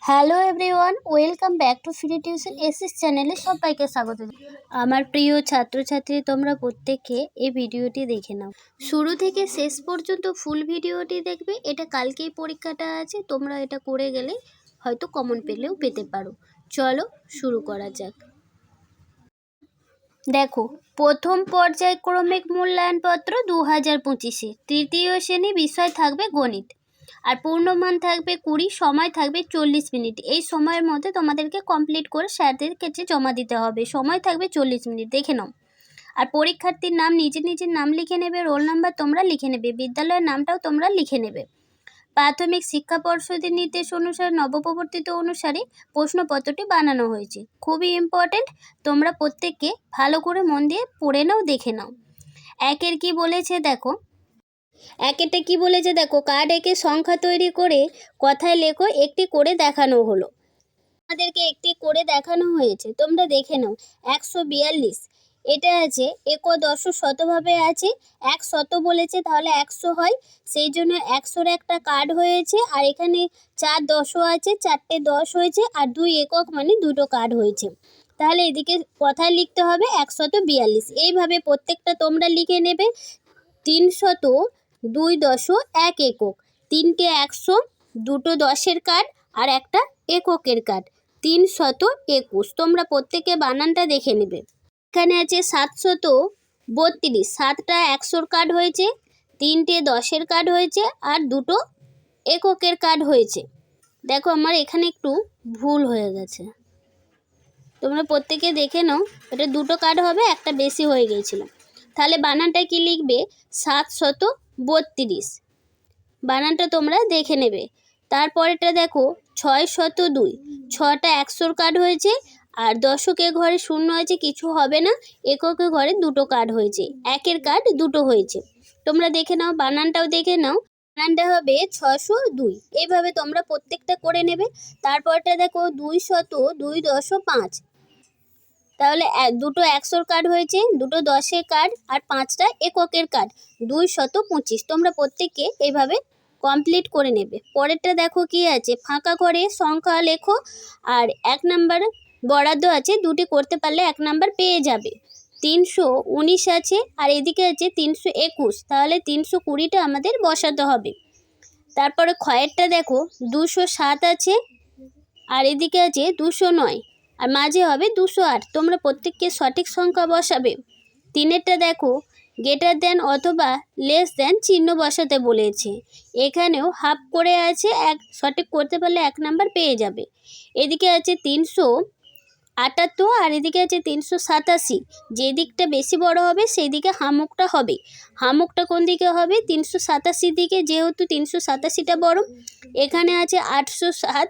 Hello everyone, welcome back to free tuition SS চ্যানেলে সবাইকে স্বাগত। আমার প্রিয় ছাত্রছাত্রী, তোমরা প্রত্যেকে এই ভিডিওটি দেখে নাও, শুরু থেকে শেষ পর্যন্ত ফুল ভিডিওটি দেখবে। এটা কালকেই পরীক্ষাটা আছে, তোমরা এটা করে গেলে হয়তো কমন পেলেও পেতে পারো। চলো শুরু করা যাক। দেখো, প্রথম পর্যায়ক্রমিক মূল্যায়নপত্র 2025 তৃতীয় শ্রেণী, বিষয় থাকবে গণিত, আর পূর্ণমান থাকবে 20, সময় থাকবে 40 মিনিট। এই সময়ের মধ্যে তোমাদেরকে কমপ্লিট করে স্যারদের কাছে জমা দিতে হবে। সময় থাকবে 40 মিনিট, দেখে নাও। আর পরীক্ষার্থীর নাম নিজের নাম লিখে নেবে, রোল নাম্বার তোমরা লিখে নেবে, বিদ্যালয়ের নামটাও তোমরা লিখে নেবে। প্রাথমিক শিক্ষা পর্ষদের নির্দেশ অনুসারে নবপ্রবর্তিত অনুসারে প্রশ্নপত্রটি বানানো হয়েছে। খুবই ইম্পর্টেন্ট, তোমরা প্রত্যেককে ভালো করে মন দিয়ে পড়ে নাও, দেখে নাও। একের কি বলেছে দেখো, একেরটা কি বলেছে দেখো, কার্ড এঁকে সংখ্যা তৈরি করে কথায় লেখো, একটি করে দেখানো হলো। আমাদেরকে একটি করে দেখানো হয়েছে, তোমরা দেখে নাও। 142 এটা আছে একদশ শতভাবে আছে, 100 বলেছে তাহলে 100 হয়, সেই জন্য 100-র একটা কার্ড হয়েছে। আর এখানে 4 দশও আছে, 4টে 10 হয়েছে, আর 2 একক মানে 2টো কার্ড হয়েছে। তাহলে এদিকে কথায় লিখতে হবে 142। এইভাবে প্রত্যেকটা তোমরা লিখে নেবে। 302.1 একক, 3টে 100, 2টো 10-এর কার্ড আর একটা এককের কার্ড, 321। তোমরা প্রত্যেকে বানানটা দেখে নেবে। এখানে আছে 732, 7টা 100-র কার্ড হয়েছে, 3টে 10-এর কার্ড হয়েছে, আর 2টো এককের কার্ড হয়েছে। দেখো আমার এখানে একটু ভুল হয়ে গেছে, তোমরা প্রত্যেকে দেখে নাও। এটা 2টো কার্ড হবে, একটা বেশি হয়ে গিয়েছিল। তাহলে বানানটা কি লিখবে? 732, বানানটা তোমরা দেখে নেবে। তারপরেটা দেখো 602, 6টা 100-র কার্ড হয়েছে, আর দশকের ঘরে শূন্য হয়েছে, কিছু হবে না। এককের ঘরে 2টো কার্ড হয়েছে, একের কার্ড 2টো হয়েছে। তোমরা দেখে নাও, বানানটাও দেখে নাও। বানানটা হবে 602। এইভাবে তোমরা প্রত্যেকটা করে নেবে। তারপরটা দেখো 202.5, তাহলে 2টো 100-র কার্ড হয়েছে, 2টো 10-এর কার্ড, আর 5টা এককের কার্ড, 225। তোমরা প্রত্যেককে এইভাবে কমপ্লিট করে নেবে। পরেরটা দেখো কি আছে, ফাঁকা ঘরে সংখ্যা লেখো, আর 1 নাম্বার বরাদ্দ আছে, 2টি করতে পারলে 1 নাম্বার পেয়ে যাবে। 319 আছে, আর এদিকে আছে 321, তাহলে 320টা আমাদের বসাতে হবে। তারপরে ক্ষয়েরটা দেখো 207 আছে, আর এদিকে আছে 209, আর মাঝে হবে 208। তোমরা প্রত্যেককে সঠিক সংখ্যা বসাবে। 3-এরটা দেখো, গ্রেটার দেন অথবা লেস দেন চিহ্ন বসাতে বলেছে। এখানেও হাফ করে আছে, সঠিক করতে পারলে 1 নাম্বার পেয়ে যাবে। এদিকে আছে 378, আর এদিকে আছে 387। যে দিকটা বেশি বড় হবে সেই দিকে হামুকটা হবে। হামুকটা কোন দিকে হবে? 387 দিকে, যেহেতু 387টা বড়। এখানে আছে 807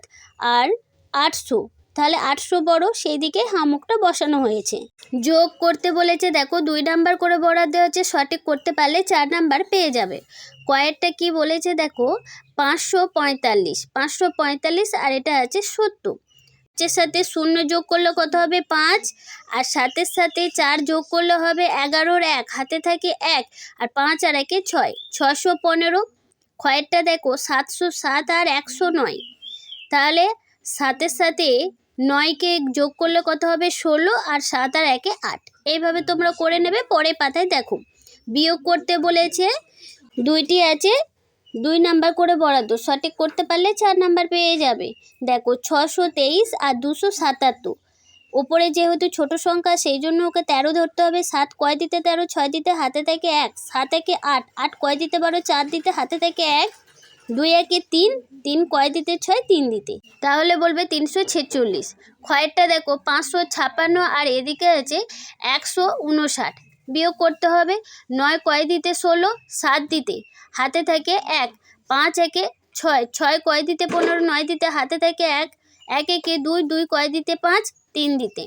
আর 800, তাহলে 800 বড়, সেই দিকে হামুকটা বসানো হয়েছে। যোগ করতে বলেছে, দেখো 2 নাম্বার করে বরাদ্দ হচ্ছে, সঠিক করতে পারলে 4 নাম্বার পেয়ে যাবে। কয়েরটা কি বলেছে দেখো, 545, আর এটা আছে 70। এর সাথে 0 যোগ করলে কত হবে? 5, আর 7-এর সাথে 4 যোগ করলে হবে 11-র 1, হাতে থাকে 1, আর 5 আর 1-এ 6, 615। ক্ষয়েরটা দেখো 707 আর 109, তাহলে 7-এর সাথে 9কে যোগ করলে কত হবে? 16, আর 7 আর 1-এ 8। এইভাবে তোমরা করে নেবে। পরের পাতায় দেখো বিয়োগ করতে বলেছে, 2টি আছে 2 নাম্বার করে বরাদ্দ, সঠিক করতে পারলে 4 নাম্বার পেয়ে যাবে। দেখো 623 আর 277, ওপরে যেহেতু ছোট সংখ্যা সেই জন্য ওকে 13 ধরতে হবে। 7 কয় দিতে 13, 6 দিতে হাতে থাকে 1, 7 একে 8, 8 কয় দিতে 12, 4 দিতে হাতে থাকে 1, 2 একে 3, 3 কয় দিতে 6, 3 দিতে, তাহলে বলবে 346। ক্ষয়েরটা দেখো 556, আর এদিকে আছে 159। বিয়োগ করতে হবে। 9 কয় দিতে 16, 7 দিতে হাতে থাকে 1, 5 একে 6, 6 কয় দিতে 15, 9 দিতে হাতে থাকে 1, 1 একে 2, 2 কয় দিতে 5, 3 দিতে।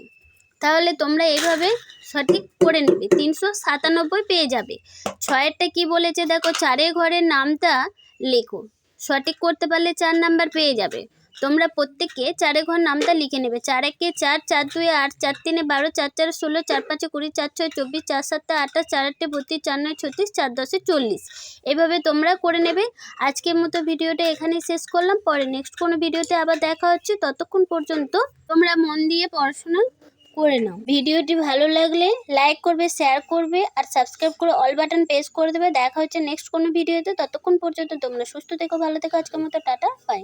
তাহলে তোমরা এইভাবে সঠিক করে নেবে, 397 পেয়ে যাবে। 6-এরটা কি বলেছে দেখো, 4-এর ঘরের নামটা লেখো, সঠিক করতে পারলে 4 নাম্বার পেয়ে যাবে। তোমরা প্রত্যেকে 4 ঘর নামটা লিখে নেবে। 4 1 4, 4 2 8, 4 3 12, 4 4 16, 4 5 20, 4 6 24, 4 7 28, 4 8 32, 4 9 36, 4 10 40। এভাবে তোমরা করে নেবে। আজকের মতো ভিডিওটা এখানেই শেষ করলাম। পরে নেক্সট কোনো ভিডিওতে আবার দেখা হচ্ছে। ততক্ষণ পর্যন্ত তোমরা মন দিয়ে পড়াশোনা করে নাও। ভিডিওটি ভালো লাগলে লাইক করবে, শেয়ার করবে আর সাবস্ক্রাইব করে অল বাটন প্রেস করে দেবে। দেখা হচ্ছে নেক্সট কোনো ভিডিওতে। ততক্ষণ পর্যন্ত তোমরা সুস্থ থেকো, ভালো থেকো। আজকের মতো টাটা, বাই।